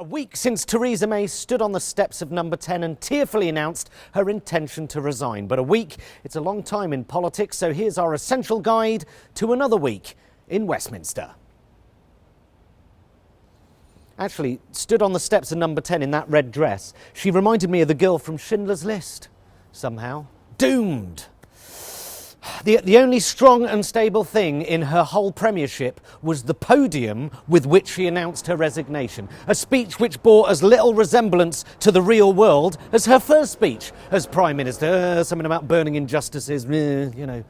A week since Theresa May stood on the steps of Number 10 and tearfully announced her intention to resign. But a week, it's a long time in politics, so here's our essential guide to another week in Westminster. Actually, stood on the steps of Number 10 in that red dress, she reminded me of the girl from Schindler's List, somehow. Doomed! The only strong and stable thing in her whole premiership was the podium with which she announced her resignation. A speech which bore as little resemblance to the real world as her first speech as Prime Minister. Something about burning injustices, you know.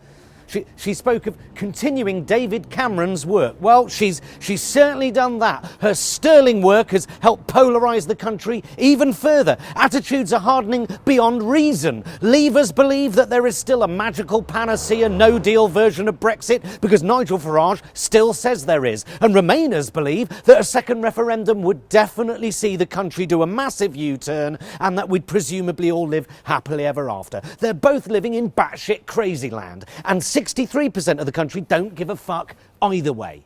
She spoke of continuing David Cameron's work. Well, she's certainly done that. Her sterling work has helped polarise the country even further. Attitudes are hardening beyond reason. Leavers believe that there is still a magical panacea, no-deal version of Brexit because Nigel Farage still says there is. And Remainers believe that a second referendum would definitely see the country do a massive U-turn and that we'd presumably all live happily ever after. They're both living in batshit crazy land. And 63% of the country don't give a fuck either way.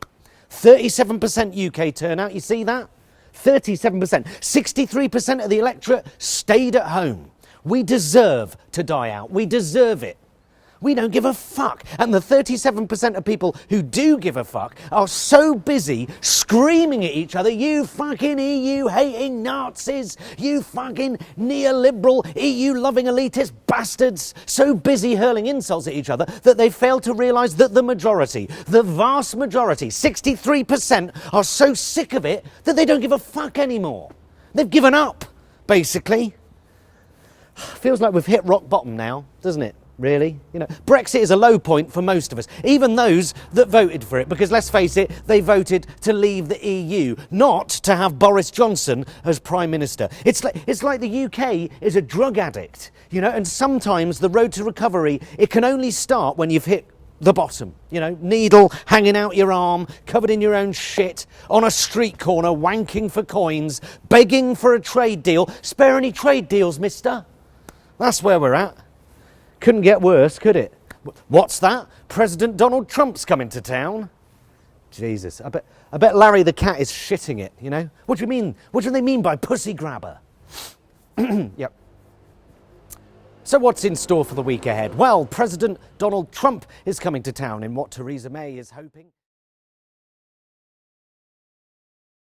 37% UK turnout, you see that? 37%. 63% of the electorate stayed at home. We deserve to die out. We deserve it. We don't give a fuck. And the 37% of people who do give a fuck are so busy screaming at each other, you fucking EU-hating Nazis, you fucking neoliberal, EU-loving elitist bastards, so busy hurling insults at each other that they fail to realise that the majority, the vast majority, 63%, are so sick of it that they don't give a fuck anymore. They've given up, basically. Feels like we've hit rock bottom now, doesn't it? Really? You know, Brexit is a low point for most of us, even those that voted for it, because let's face it, they voted to leave the EU, not to have Boris Johnson as Prime Minister. It's like the UK is a drug addict, you know, and sometimes the road to recovery, it can only start when you've hit the bottom, you know, needle hanging out your arm, covered in your own shit, on a street corner, wanking for coins, begging for a trade deal. Spare any trade deals, mister? That's where we're at. Couldn't get worse, could it? What's that? President Donald Trump's coming to town? Jesus, I bet Larry the cat is shitting it, you know? What do you mean? What do they mean by pussy grabber? Yep. So what's in store for the week ahead? Well, President Donald Trump is coming to town in what Theresa May is hoping...